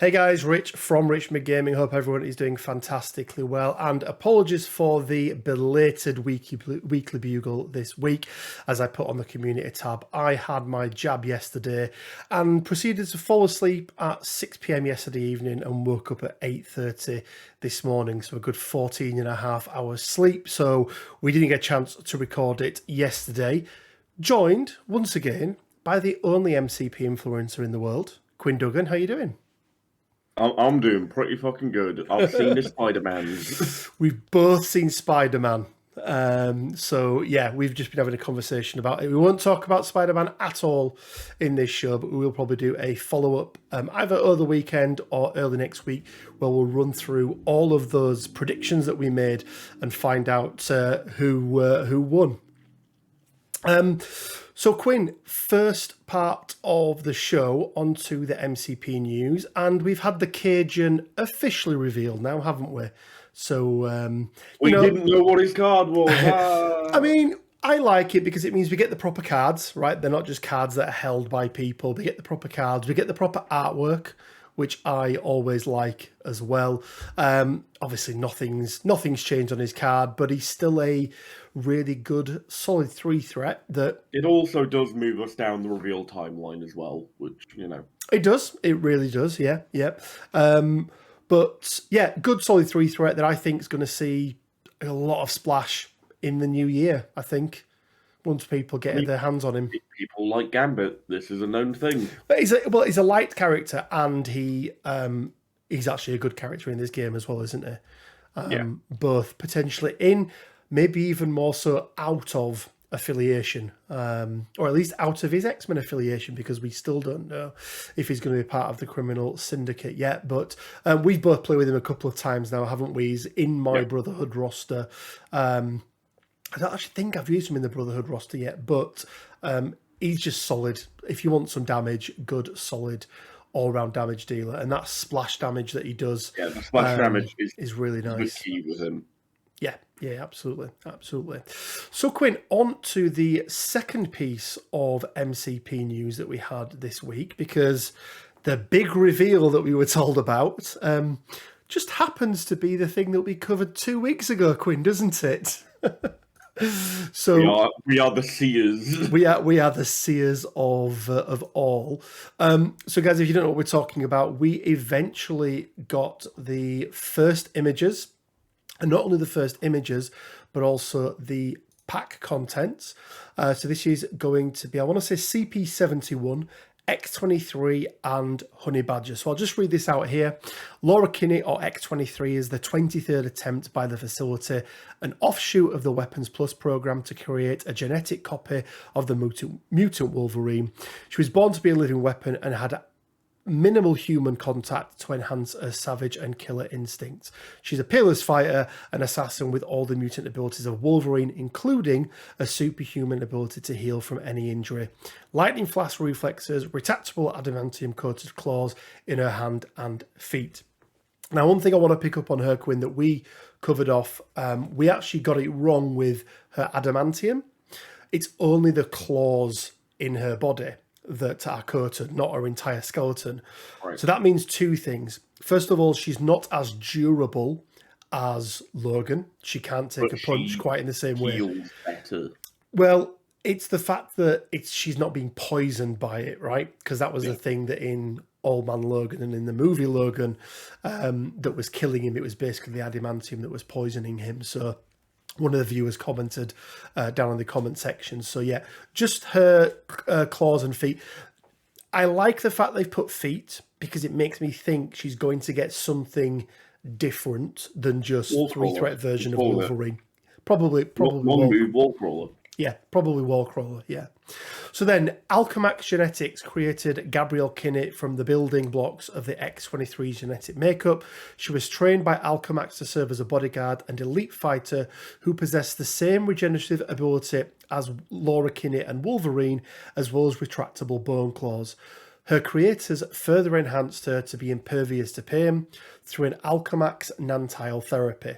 Hey guys, Rich from Richmond Gaming. Hope everyone is doing fantastically well. And apologies for the belated weekly bugle this week. As I put on the community tab, I had my jab yesterday and proceeded to fall asleep at 6 p.m. yesterday evening and woke up at 8:30 this morning. So a good 14 and a half hours sleep. So we didn't get a chance to record it yesterday. Joined once again by the only MCP influencer in the world, Quinn Duggan. How you doing? I'm doing pretty fucking good. I've seen the Spider-Mans. We've both seen Spider-Man. So yeah, we've just been having a conversation about it. We won't talk about Spider-Man at all in this show, but we will probably do a follow-up either over the weekend or early next week where we'll run through all of those predictions that we made and find out who won. So Quinn, first part of the show, onto the MCP news, and we've had the Cajun officially revealed now, haven't we? So we didn't know what his card was. I mean, I like it because it means we get the proper cards, right? They're not just cards that are held by people. They get the proper cards. We get the proper artwork, which I always like as well. Obviously, nothing's changed on his card, but he's still a really good, solid 3 threat. That it also does move us down the reveal timeline as well, which it does. It really does. Yeah. But yeah, good solid 3 threat that I think is going to see a lot of splash in the new year. I think once people get their hands on him. People like Gambit. This is a known thing. But he's a light character, and he's actually a good character in this game as well, isn't he? Both potentially in, maybe even more so out of affiliation, or at least out of his X-Men affiliation, because we still don't know if he's going to be part of the criminal syndicate yet. But we've both played with him a couple of times now, haven't we? He's in my Brotherhood roster. I don't actually think I've used him in the Brotherhood roster yet, but he's just solid. If you want some damage, good, solid, all-round damage dealer. And that splash damage that he does the splash damage is really nice. The key with him. Yeah, absolutely. So, Quinn, on to the second piece of MCP news that we had this week, because the big reveal that we were told about just happens to be the thing that we covered 2 weeks ago, Quinn, doesn't it? So we are the seers. We are the seers of all. So guys, if you don't know what we're talking about, we eventually got the first images, and not only the first images, but also the pack contents. So this is going to be, I want to say CP71, X23 and Honey Badger. So I'll just read this out here. Laura Kinney, or X23, is the 23rd attempt by the facility, an offshoot of the Weapons Plus program, to create a genetic copy of the mutant Wolverine. She was born to be a living weapon and had minimal human contact to enhance her savage and killer instincts. She's a peerless fighter, an assassin with all the mutant abilities of Wolverine, including a superhuman ability to heal from any injury, lightning flash reflexes, retractable adamantium-coated claws in her hand and feet. Now, one thing I want to pick up on her, Quinn, that we covered off, we actually got it wrong with her adamantium. It's only the claws in her body that are coated, not her entire skeleton. Right. So that means 2 things. First of all, she's not as durable as Logan. She can't take a punch quite in the same way. Better. Well, it's the fact that she's not being poisoned by it, right? Because that was the thing that in Old Man Logan and in the movie Logan that was killing him. It was basically the adamantium that was poisoning him. So one of the viewers commented down in the comment section. So yeah, just her claws and feet. I like the fact they've put feet, because it makes me think she's going to get something different than just 3-threat version of Wolverine. Probably one move wall crawler. Yeah, probably wall crawler, yeah. So then, Alchemax Genetics created Gabrielle Kinney from the building blocks of the X23 genetic makeup. She was trained by Alchemax to serve as a bodyguard and elite fighter who possessed the same regenerative ability as Laura Kinney and Wolverine, as well as retractable bone claws. Her creators further enhanced her to be impervious to pain through an Alchemax nantile therapy.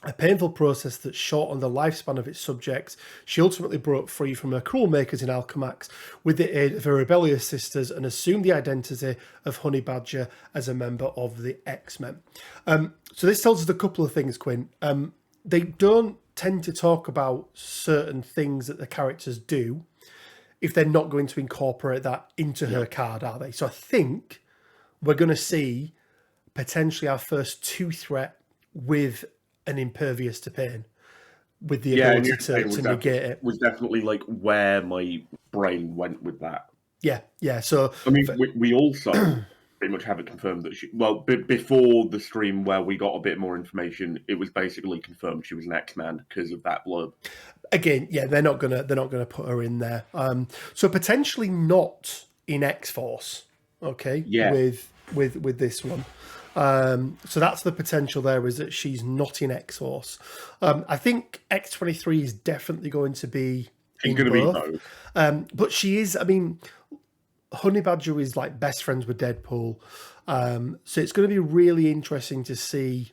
A painful process that shortened the lifespan of its subjects, she ultimately broke free from her cruel makers in Alchemax with the aid of her rebellious sisters and assumed the identity of Honey Badger as a member of the X-Men. So this tells us a couple of things, Quinn. They don't tend to talk about certain things that the characters do if they're not going to incorporate that into her card, are they? So I think we're going to see potentially our first 2-threat with an impervious to pain, with the ability to negate it. Was definitely like where my brain went with that. Yeah. So I mean, we also pretty much have it confirmed that before the stream where we got a bit more information, it was basically confirmed she was an X-Man because of that blurb. Again, yeah, they're not gonna put her in there. So potentially not in X-Force. Okay. Yeah. With this one. So that's the potential there, is that she's not in X-Force. I think X-23 is definitely going to be She's going to be both. But she is, I mean, Honey Badger is like best friends with Deadpool. So it's going to be really interesting to see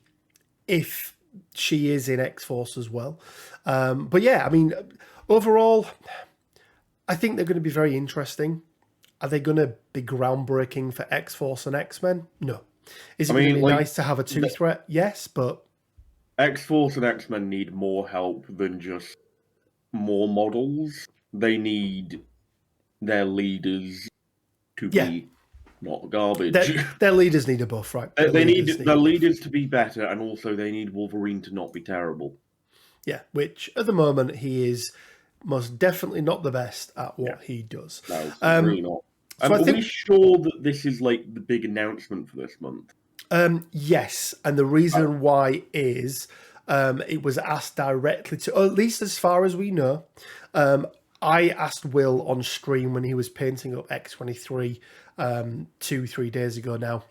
if she is in X-Force as well. But yeah, I mean, overall, I think they're going to be very interesting. Are they going to be groundbreaking for X-Force and X-Men? No. Is it going to be nice to have a 2-threat? Yes, but X-Force and X-Men need more help than just more models. They need their leaders to be not garbage. Their leaders need a buff, right? They need their leaders to be better, and also they need Wolverine to not be terrible. Yeah, which at the moment he is most definitely not the best at what he does. No, really not. So are we sure that this is like the big announcement for this month? Yes, and the reason why is it was asked directly to, or at least as far as we know. I asked Will on stream when he was painting up X-23 2-3 days ago now,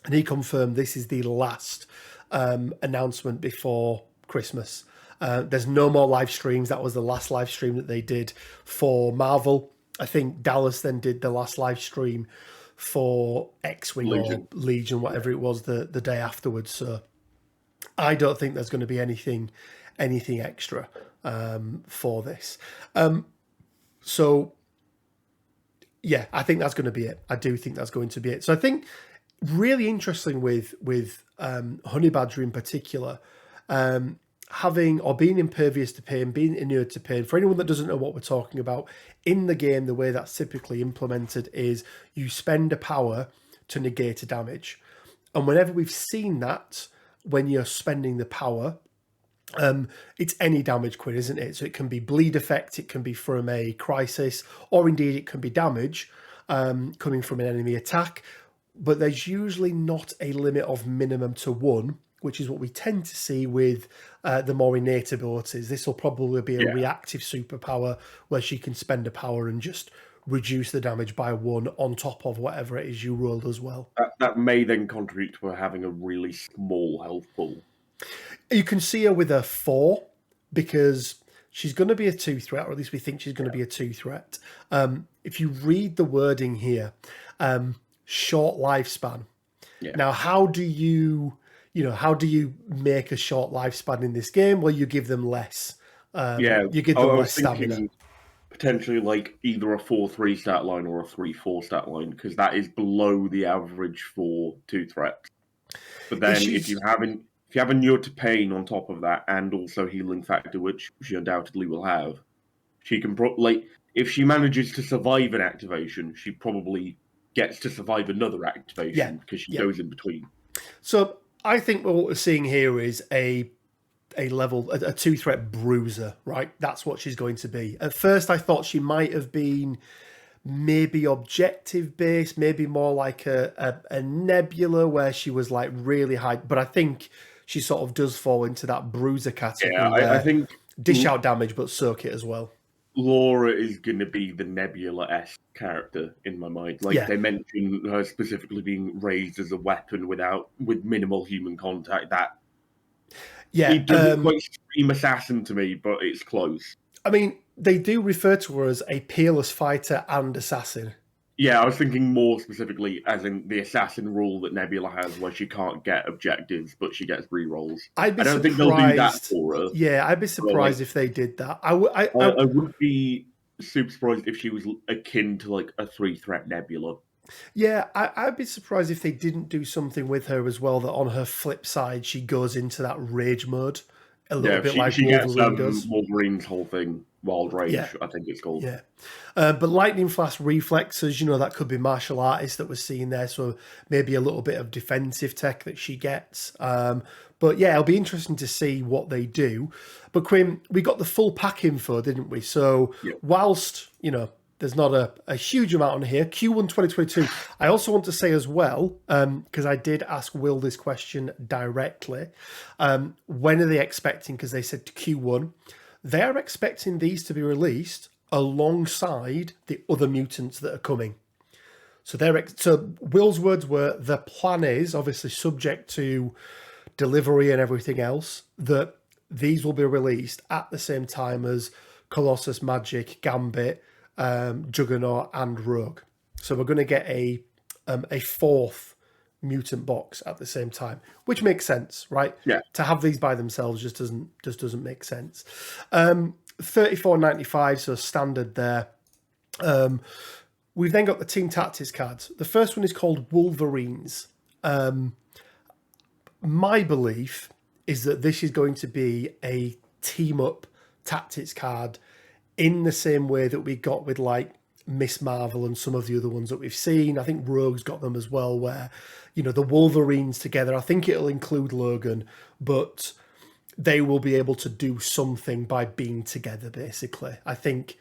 and he confirmed this is the last announcement before Christmas. There's no more live streams. That was the last live stream that they did for Marvel. I think Dallas then did the last live stream for X-Wing or Legion, whatever it was, the day afterwards. So I don't think there's going to be anything extra for this. So yeah, I think that's going to be it. I do think that's going to be it. So I think really interesting with Honey Badger in particular, having or being impervious to pain, being inured to pain. For anyone that doesn't know what we're talking about, in the game, the way that's typically implemented is you spend a power to negate a damage. And whenever we've seen that, when you're spending the power, it's any damage, Quinn, isn't it? So it can be bleed effect, it can be from a crisis, or indeed it can be damage coming from an enemy attack. But there's usually not a limit of minimum to 1, which is what we tend to see with the more innate abilities. This will probably be a reactive superpower where she can spend a power and just reduce the damage by 1 on top of whatever it is you rolled as well. That may then contribute to her having a really small health pool. You can see her with a 4 because she's going to be a 2-threat, or at least we think she's going to be a 2-threat. If you read the wording here, short lifespan. Yeah. Now, how do you make a short lifespan in this game? Well, you give them less. You give them less stamina. Potentially like either a 4-3 stat line or a 3-4 stat line, because that is below the average for 2-threats. But then if you have inured to pain on top of that, and also healing factor, which she undoubtedly will have, she can if she manages to survive an activation, she probably gets to survive another activation because she goes in between. So I think what we're seeing here is a 2-threat bruiser, right? That's what she's going to be. At first, I thought she might have been maybe objective based, maybe more like a Nebula where she was like really high. But I think she sort of does fall into that bruiser category. Yeah, I think dish out damage, but soak it as well. Laura is going to be the Nebula-esque character in my mind. They mention her specifically being raised as a weapon with minimal human contact. It doesn't quite scream assassin to me, but it's close. I mean, they do refer to her as a peerless fighter and assassin. Yeah, I was thinking more specifically as in the assassin rule that Nebula has, where she can't get objectives, but she gets rerolls. I'd be I don't think they'll do that surprised. for her. Yeah, I'd be But like, surprised if they did that. I wouldn't be super surprised if she was akin to like a 3-threat Nebula. Yeah, I'd be surprised if they didn't do something with her as well. That on her flip side, she goes into that rage mode a little Yeah, bit like she gets Wolverine does. Wolverine's whole thing, Wild Yeah, Rage, I think it's called. yeah. But lightning flash reflexes, that could be martial artists that we're seeing there. So maybe a little bit of defensive tech that she gets. But yeah, it'll be interesting to see what they do. But Quinn, we got the full pack info, didn't we? So whilst, there's not a huge amount on here, Q1 2022, I also want to say as well, because I did ask Will this question directly, when are they expecting, because they said Q1, they are expecting these to be released alongside the other mutants that are coming. So so Will's words were, the plan is, obviously subject to delivery and everything else, that these will be released at the same time as Colossus, Magic, Gambit, Juggernaut, and Rogue. So we're going to get a fourth mutant box at the same time, which makes sense, right? Yeah. To have these by themselves just doesn't make sense. $34.95, so standard there. We've then got the Team Tactics cards. The first one is called Wolverines. My belief is that this is going to be a team up tactics card in the same way that we got with like Miss Marvel and some of the other ones that we've seen. I think Rogue's got them as well, where, the Wolverines together, I think it'll include Logan, but they will be able to do something by being together, basically. I think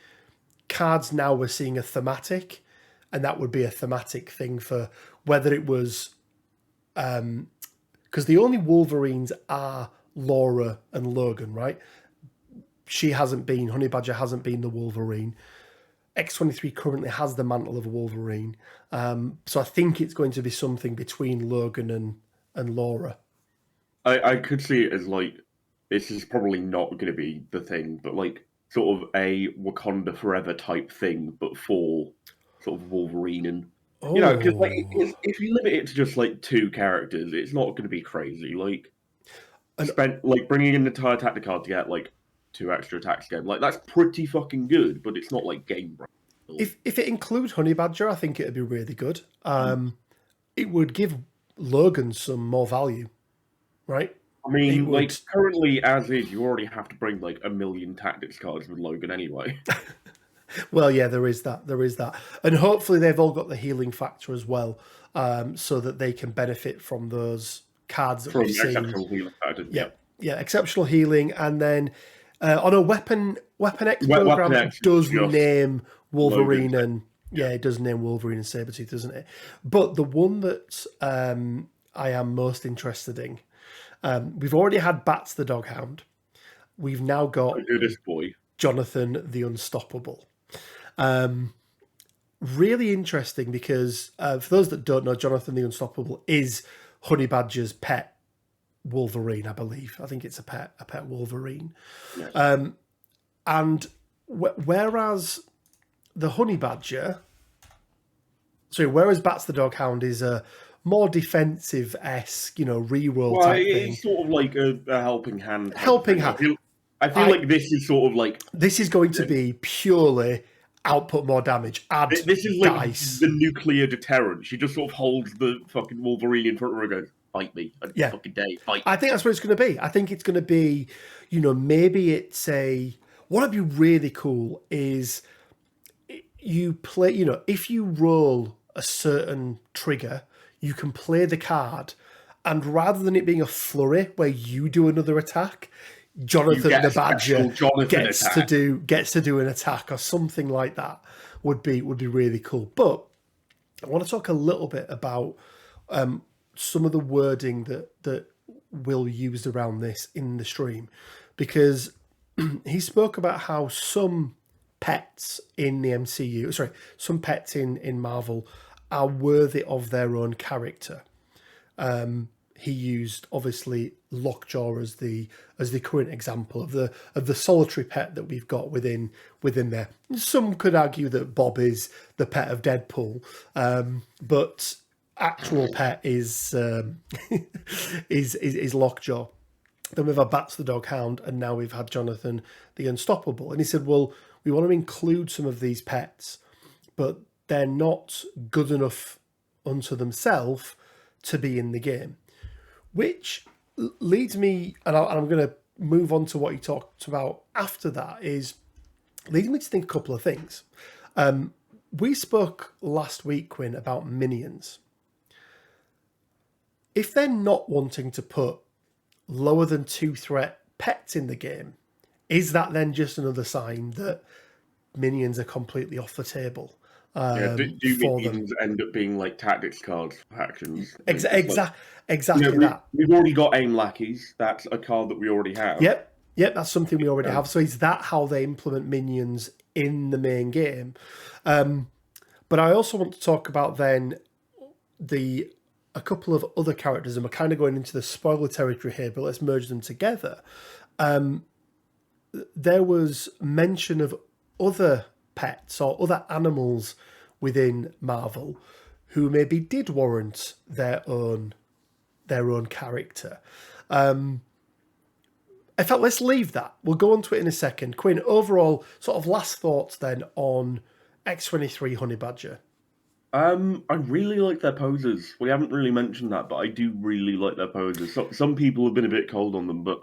cards now we're seeing a thematic, and that would be a thematic thing for whether it was... because the only Wolverines are Laura and Logan, right? Honey Badger hasn't been the Wolverine. X-23 currently has the mantle of a Wolverine. So I think it's going to be something between Logan and Laura. I could see it as like, this is probably not going to be the thing, but like sort of a Wakanda Forever type thing, but for sort of Wolverine and... because like, if you limit it to just like 2 characters, it's not going to be crazy. Like, bringing in the entire tactic card to get like 2 extra attacks again, like that's pretty fucking good, but it's not like game breaking. If it includes Honey Badger, I think it'd be really good. It would give Logan some more value, right? I mean, like currently as is, you already have to bring like 1 million tactics cards with Logan anyway. Well, yeah, there is that. And hopefully they've all got the healing factor as well, so that they can benefit from those cards that we've seen. Exceptional healing factor. Yeah, exceptional healing. And then on a Weapon X program, it does name Wolverine Logan. It does name Wolverine and Sabretooth, doesn't it? But the one that I am most interested in, we've already had Bats the Doghound. We've now got this boy, Jonathan the Unstoppable. Really interesting because for those that don't know, Jonathan the Unstoppable is Honey Badger's pet Wolverine, I believe. I think it's a pet Wolverine. Yes. And whereas the Honey Badger, whereas Bats the Doghound is a more defensive-esque, reroll type thing. It's sort of like a helping hand. I feel like this is sort of like... This is going to be purely output more damage. This is like the nuclear deterrent. She just sort of holds the fucking Wolverine in front of her and goes, fight me. Fucking day, fight. I think that's what it's going to be. I think it's going to be, maybe it's what would be really cool is you play, if you roll a certain trigger, you can play the card, and rather than it being a flurry where you do another attack, Jonathan the Badger gets to do an attack or something like that would be really cool. But I want to talk a little bit about some of the wording that Will used around this in the stream, because he spoke about how some pets in the MCU, some pets in Marvel are worthy of their own character. he used obviously Lockjaw as the current example of the solitary pet that we've got within there. Some could argue that Bob is the pet of Deadpool, but actual pet is is Lockjaw. Then we've had Bats the Dog Hound, and now we've had Jonathan the Unstoppable. And he said, well, we want to include some of these pets, but they're not good enough unto themselves to be in the game. Which leads me, and I'm going to move on to what you talked about after that, leads me to think a couple of things. We spoke last week, Quinn, about minions. If they're not wanting to put lower than 2-threat pets in the game, is that then just another sign that minions are completely off the table? Do minions end up being like tactics cards for actions? Exactly that. We've already got aim lackeys. That's a card that we already have. Yep, that's something we already have. So is that how they implement minions in the main game? But I also want to talk about then a couple of other characters, and we're kind of going into the spoiler territory here, but let's merge them together. There was mention of other pets or other animals within Marvel who maybe did warrant their own character. In fact, let's leave that. We'll go on to it in a second. Quinn, overall, sort of last thoughts then on X-23 Honey Badger. I really like their poses. We haven't really mentioned that, but I do really like their poses. So, some people have been a bit cold on them, but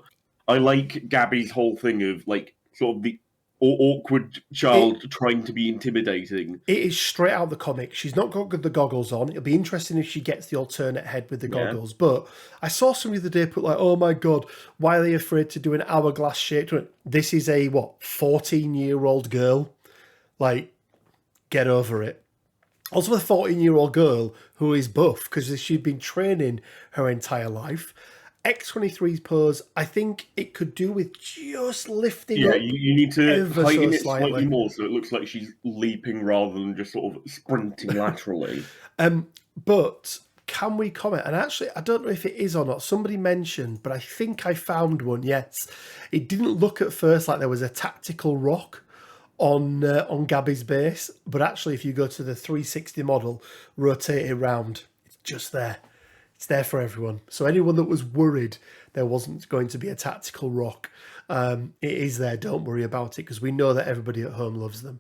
I like Gabby's whole thing of like sort of the awkward child trying to be intimidating. It is straight out of the comic. She's not got the goggles on. It'll be interesting if she gets the alternate head with the goggles. But I saw somebody the other day put like, oh my God, why are they afraid to do an hourglass shape? This is a, 14-year-old girl? Like, get over it. Also a 14-year-old girl who is buff because she'd been training her entire life. X-23's pose, I think it could do with just lifting up. You need to heighten it slightly more so it looks like she's leaping rather than just sort of sprinting laterally. But can we comment? And actually, I don't know if it is or not. Somebody mentioned, but I think I found one. Yes, it didn't look at first like there was a tactical rock on Gabby's base, but actually, if you go to the 360 model, rotate it around, it's just there. It's there for everyone. So anyone that was worried there wasn't going to be a tactical rock, it is there. Don't worry about it because we know that everybody at home loves them.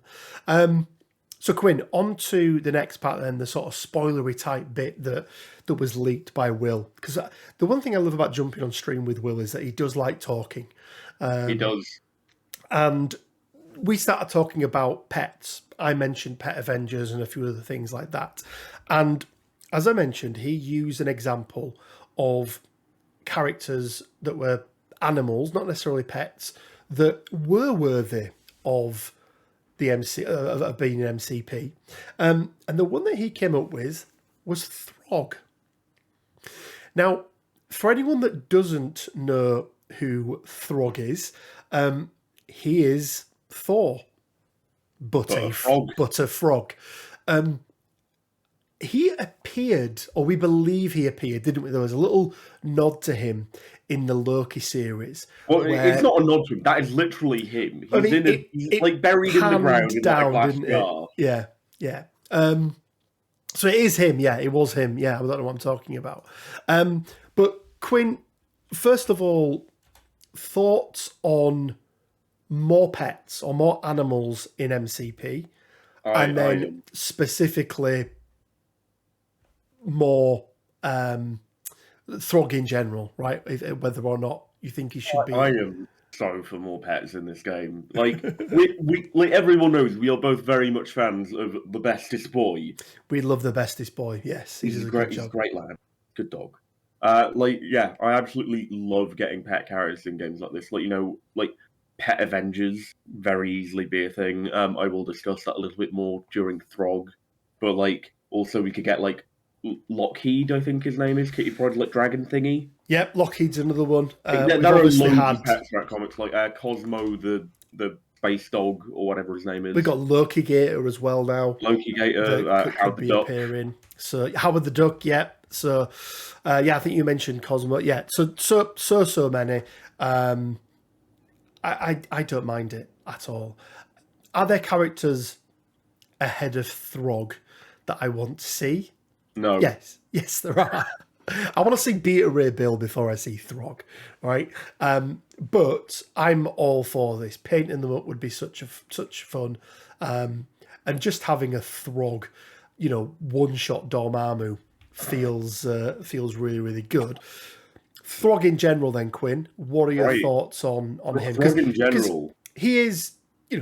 So Quinn, on to the next part then, the sort of spoilery type bit that was leaked by Will. Because the one thing I love about jumping on stream with Will is that he does like talking. He does. And we started talking about pets. I mentioned Pet Avengers and a few other things like that. And as I mentioned, he used an example of characters that were animals, not necessarily pets, that were worthy of the of being an MCP. And the one that he came up with was Throg. Now, for anyone that doesn't know who Throg is, he is Thor, but a frog. He appeared, or we believe he appeared, didn't we? There was a little nod to him in the Loki series. Well, it's not a nod to him. That is literally him. He's like buried in the ground in that glass jar. Yeah. So it is him. Yeah, it was him. Yeah, I don't know what I'm talking about. But Quinn, first of all, thoughts on more pets or more animals in MCP, and then specifically more Throg in general, right? Whether or not you think he should be. I am so for more pets in this game. Like we like everyone knows, we are both very much fans of the Bestest Boy. We love the Bestest Boy. Yes, he's a great lad, good dog. I absolutely love getting pet characters in games like this. Like Pet Avengers very easily be a thing. I will discuss that a little bit more during Throg, but also we could get Lockheed, I think his name is, Kitty Pryde's dragon thingy. Yep, Lockheed's another one. There are loads of pets throughout comics, like Cosmo, the space dog, or whatever his name is. We've got Loki Gator as well now. Loki Gator, could be appearing. So Howard the Duck, yep. So, I think you mentioned Cosmo. Yeah, so many. I don't mind it at all. Are there characters ahead of Throg that I want to see? No. Yes, there are. I want to see Beta Ray Bill before I see Throg, right? But I'm all for this. Painting them up would be such fun, and just having a Throg, one-shot Dormammu feels really, really good. Throg in general, then, Quinn. What are your thoughts on him? Throg in general, he is,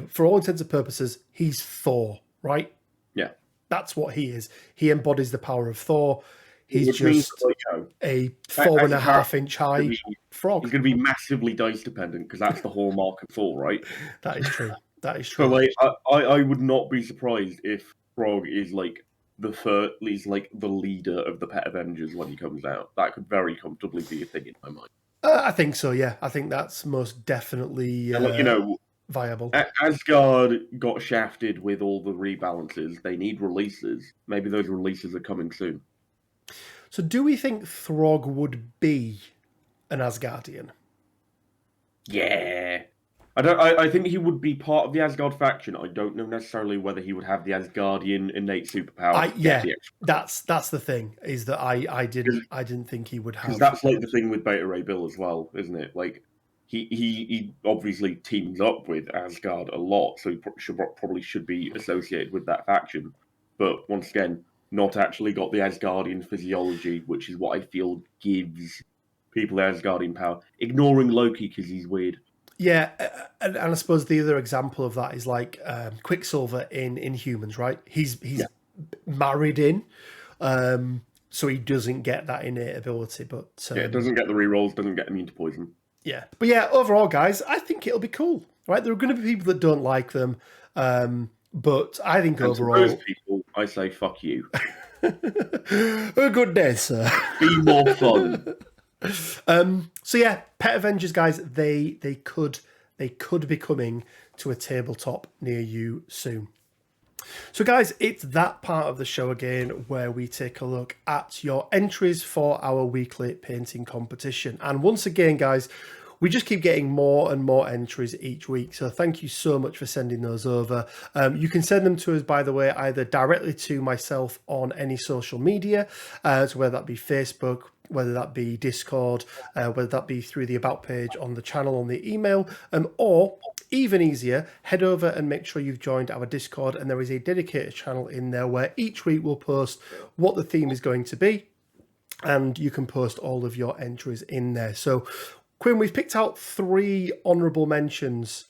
for all intents and purposes, he's Thor, right? Yeah, that's what he is. He embodies the power of Thor. He's which just means, a 4.5 inch high frog. He's going to be massively dice dependent because that's the hallmark of Thor, right? That is true. So, I would not be surprised if Throg is the leader of the Pet Avengers when he comes out. That could very comfortably be a thing in my mind. I think so. Yeah, I think that's most definitely viable. Asgard got shafted with all the rebalances. They need releases. Maybe those releases are coming soon. So, do we think Throg would be an Asgardian? Yeah. I think he would be part of the Asgard faction. I don't know necessarily whether he would have the Asgardian innate superpower. That's the thing, is that I didn't think he would have. Because that's like the thing with Beta Ray Bill as well, isn't it? Like he obviously teams up with Asgard a lot, so he probably should be associated with that faction. But once again, not actually got the Asgardian physiology, which is what I feel gives people the Asgardian power. Ignoring Loki because he's weird. Yeah, and I suppose the other example of that is like Quicksilver in Inhumans, right? He's married in, so he doesn't get that innate ability. But doesn't get the rerolls, doesn't get immune to poison. Yeah, but overall, guys, I think it'll be cool, right? There are going to be people that don't like them, but I think overall, to those people, I say fuck you. A good day, sir. Be more fun. Pet Avengers, guys, they could be coming to a tabletop near you soon. So guys, it's that part of the show again where we take a look at your entries for our weekly painting competition. And once again, guys, we just keep getting more and more entries each week. So thank you so much for sending those over. You can send them to us, by the way, either directly to myself on any social media, so whether that be Facebook, whether that be Discord, whether that be through the About page on the channel on the email, or even easier, head over and make sure you've joined our Discord, and there is a dedicated channel in there where each week we'll post what the theme is going to be, and you can post all of your entries in there. So Quinn, we've picked out 3 honourable mentions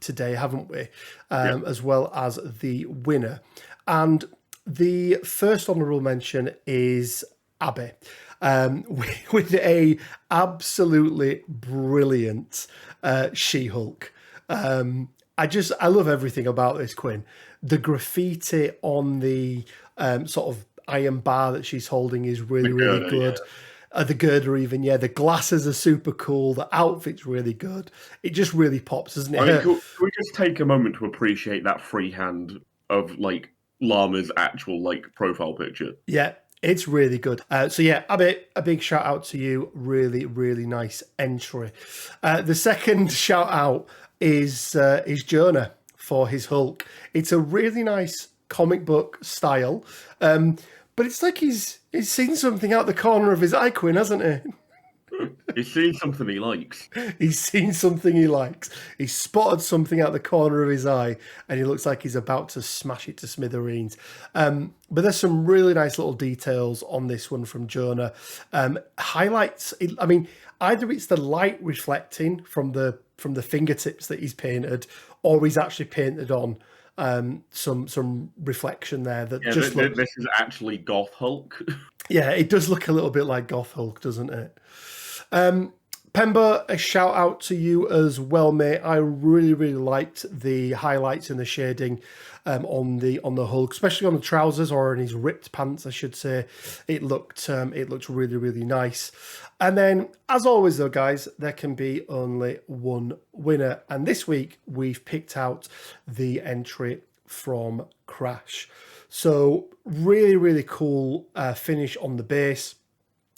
today, haven't we? As well as the winner. And the first honourable mention is Abby, with a absolutely brilliant She-Hulk. I love everything about this, Quinn. The graffiti on the sort of iron bar that she's holding is really, really good. Yeah. The girder even, the glasses are super cool. The outfit's really good. It just really pops, doesn't it? Can we just take a moment to appreciate that freehand of, like, Llama's actual, like, profile picture? Yeah, it's really good. Abby, a big shout out to you. Really, really nice entry. The second shout out is Jonah for his Hulk. It's a really nice comic book style, but it's like he's seen something out the corner of his eye, Quinn, hasn't he? He's seen something he likes. He's seen something he likes. He's spotted something out the corner of his eye, and he looks like he's about to smash it to smithereens. But there's some really nice little details on this one from Jonah. Highlights, either it's the light reflecting from the fingertips that he's painted, or he's actually painted on some reflection there that just looks... This is actually Goth Hulk. Yeah, it does look a little bit like Goth Hulk, doesn't it? Pemba, a shout out to you as well, mate. I really, really liked the highlights and the shading on the Hulk, especially on the trousers, or in his ripped pants, I should say. It looked really, really nice. And then, as always, though, guys, there can be only one winner. And this week, we've picked out the entry from Crash. So really, really cool finish on the base.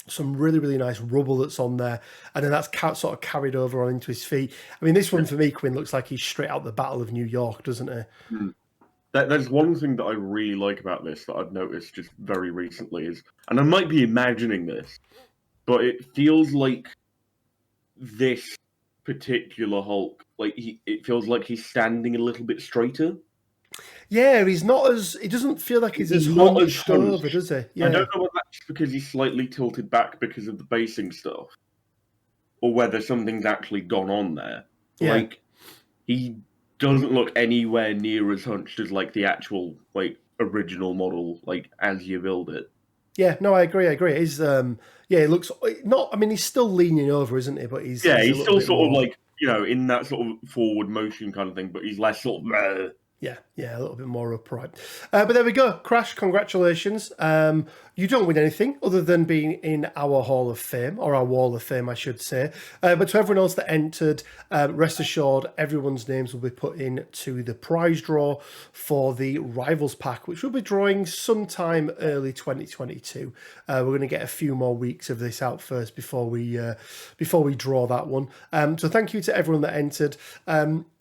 Some really, really nice rubble that's on there. And then that's sort of carried over on into his feet. I mean, this one for me, Quinn, looks like he's straight out the Battle of New York, doesn't he? There's one thing that I really like about this that I've noticed just very recently is, and I might be imagining this, but it feels like this particular Hulk, it feels like he's standing a little bit straighter. Yeah, he's not as. It doesn't feel like he's as not as hunched over, does he? Yeah. I don't know whether that's because he's slightly tilted back because of the basing stuff, or whether something's actually gone on there. Yeah. Like, he doesn't look anywhere near as hunched as the actual original model, as you build it. Yeah, no, I agree. He's it looks not. I mean, he's still leaning over, isn't he? But he's still sort of in that sort of forward motion kind of thing, but he's less sort of. Yeah, a little bit more upright. But there we go. Crash, congratulations. You don't win anything other than being in our Hall of Fame, or our Wall of Fame, I should say. But to everyone else that entered, rest assured, everyone's names will be put into the prize draw for the Rivals Pack, which we'll be drawing sometime early 2022. We're going to get a few more weeks of this out first before we draw that one. So thank you to everyone that entered.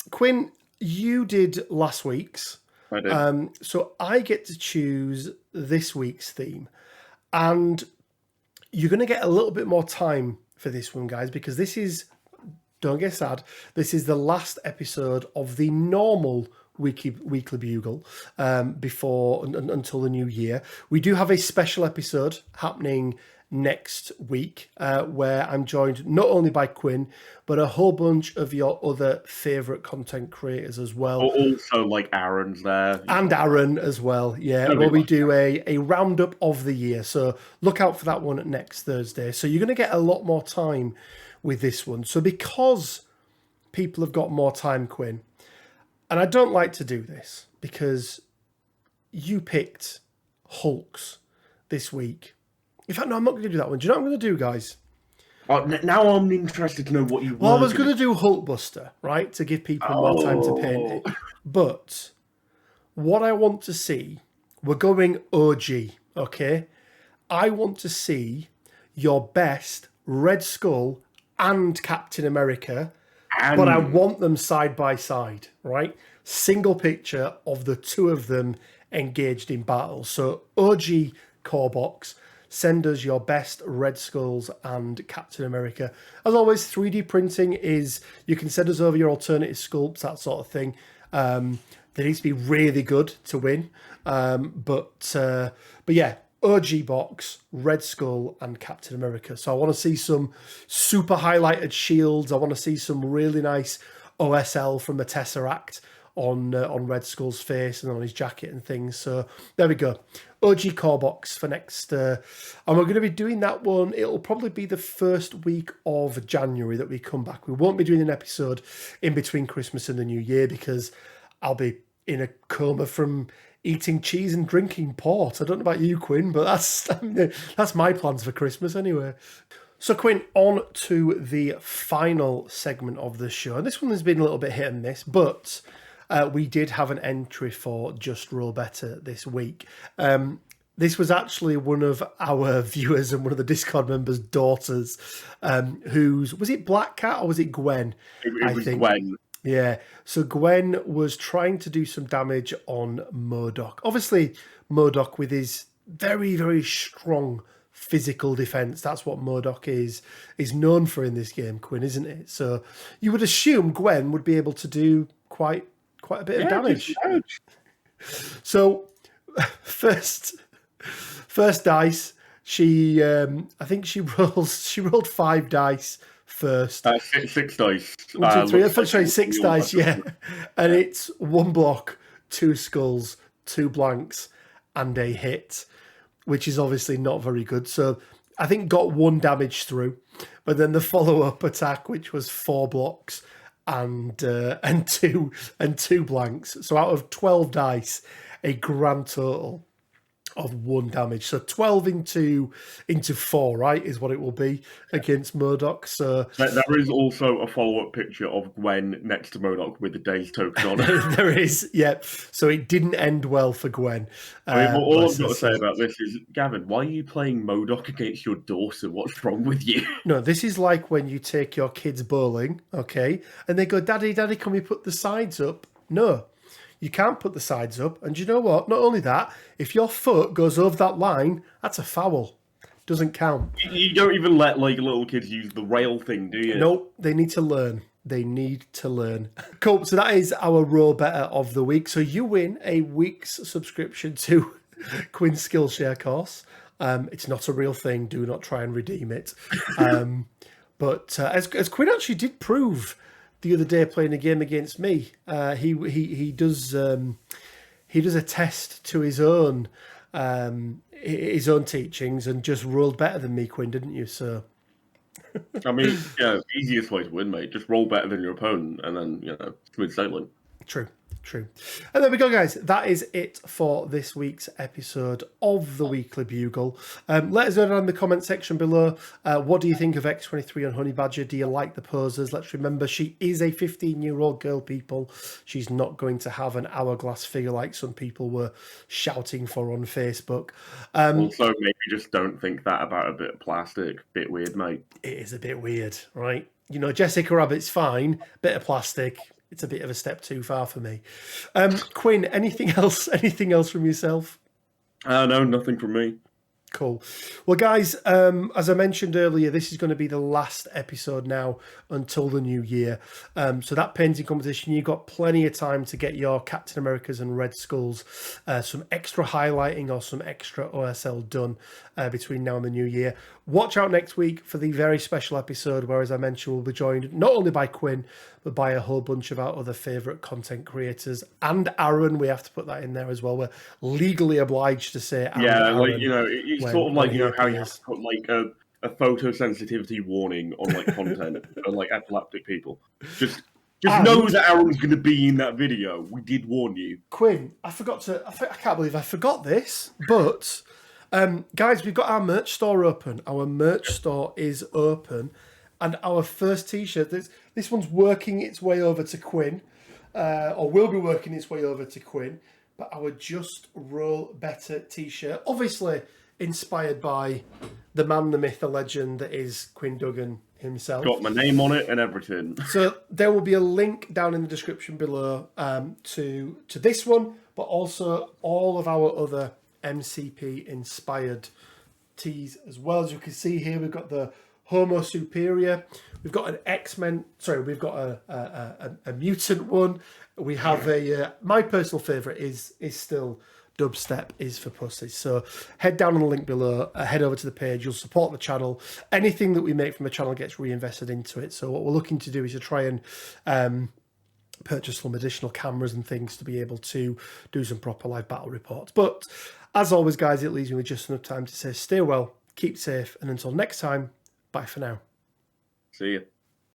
Quinn, you did last week's. I did. So I get to choose this week's theme. And you're going to get a little bit more time for this one, guys, because this is, don't get sad, this is the last episode of the normal weekly Bugle until the new year. We do have a special episode happening next week where I'm joined not only by Quinn but a whole bunch of your other favourite content creators as well. Also, Aaron's there. And Aaron as well, yeah. Where we do a roundup of the year. So look out for that one next Thursday. So you're going to get a lot more time with this one. So because people have got more time, Quinn, and I don't like to do this because you picked Hulks this week. In fact, no, I'm not going to do that one. Do you know what I'm going to do, guys? Now I'm interested to know what you want. Well, I was going to do Hulkbuster, right, to give people more time to paint it. But what I want to see, we're going OG, okay? I want to see your best Red Skull and Captain America, but I want them side by side, right? Single picture of the two of them engaged in battle. So OG core box. Send us your best Red Skulls and Captain America. As always, 3D printing is, you can send us over your alternative sculpts, that sort of thing. They need to be really good to win. But yeah, OG box, Red Skull and Captain America. So I want to see some super highlighted shields. I want to see some really nice OSL from the Tesseract on Red Skull's face and on his jacket and things. So there we go. OG core box for next, and we're going to be doing that one. It'll probably be the first week of January that we come back. We won't be doing an episode in between Christmas and the New Year because I'll be in a coma from eating cheese and drinking port. I don't know about you, Quinn, but that's my plans for Christmas anyway. So, Quinn, on to the final segment of the show. And this one has been a little bit hit and miss, but we did have an entry for Just Roll Better this week. This was actually one of our viewers and one of the Discord members' daughters, was it Black Cat or was it Gwen? It was Gwen. Yeah, so Gwen was trying to do some damage on MODOK. Obviously, MODOK with his very, very strong physical defense. That's what MODOK is known for in this game, Quinn, isn't it? So you would assume Gwen would be able to do quite a bit of damage. So first dice, she I think she rolled 5 dice first. 6 dice. 1, 2, 3. Sorry, 6 dice, yeah. And it's 1 block, 2 skulls, 2 blanks, and a hit, which is obviously not very good. So I think got 1 damage through, but then the follow-up attack, which was 4 blocks and 2 blanks. So out of 12 dice, a grand total of 1 damage. So 12 into 4, right, is what it will be against MODOK. So there is also a follow-up picture of Gwen next to MODOK with the Daze token on it. There is, yeah. So it didn't end well for Gwen. I mean, all I've got to say about this is, Gavin, why are you playing MODOK against your daughter? What's wrong with you? No, this is like when you take your kids bowling, okay, and they go, Daddy, can we put the sides up? No. You can't put the sides up. And you know what? Not only that, if your foot goes over that line, that's a foul. Doesn't count. You don't even let little kids use the rail thing, do you? Nope. They need to learn. They need to learn. Cool. So that is our Roll Better of the week. So you win a week's subscription to Quinn's Skillshare course. It's not a real thing. Do not try and redeem it. But as Quinn actually did prove the other day playing a game against me, he does attest to his own teachings and just rolled better than me, Quinn, didn't you? So, I mean, yeah, easiest way to win, mate. Just roll better than your opponent, and then smooth sailing. True. And there we go, guys. That is it for this week's episode of the Weekly Bugle. Let us know down in the comment section below. What do you think of X23 on Honey Badger? Do you like the poses? Let's remember she is a 15-year-old girl, people. She's not going to have an hourglass figure like some people were shouting for on Facebook. Also, maybe just don't think that about a bit of plastic. Bit weird, mate. It is a bit weird, right? You know, Jessica Rabbit's fine. Bit of plastic. It's a bit of a step too far for me. Quinn, anything else? Anything else from yourself? No, nothing from me. Cool. Well, guys, as I mentioned earlier, this is going to be the last episode now until the new year. So that painting competition, you've got plenty of time to get your Captain Americas and Red Skulls, some extra highlighting or some extra OSL done between now and the new year. Watch out next week for the very special episode where, as I mentioned, we'll be joined not only by Quinn, but by a whole bunch of our other favourite content creators. And Aaron, we have to put that in there as well. We're legally obliged to say Aaron. Yeah, it's sort of like, how you have to put a photosensitivity warning on content for epileptic people. Just know that Aaron's going to be in that video. We did warn you. Quinn, I can't believe I forgot this, but guys, we've got our merch store open. Our merch store is open, and our first t-shirt, this one's working its way over to Quinn, or will be working its way over to Quinn, but our Just Roll Better t-shirt, obviously inspired by the man, the myth, the legend that is Quinn Duggan himself. Got my name on it and everything. So there will be a link down in the description below to this one, but also all of our other MCP inspired tees as well. As you can see here, we've got the Homo Superior, we've got an X-Men, we've got a mutant one. We have my personal favourite is still Dubstep is for pussies. So head down on the link below, head over to the page, you'll support the channel. Anything that we make from the channel gets reinvested into it. So what we're looking to do is to try and purchase some additional cameras and things to be able to do some proper live battle reports. But as always, guys, it leaves me with just enough time to say stay well, keep safe, and until next time, bye for now. See you.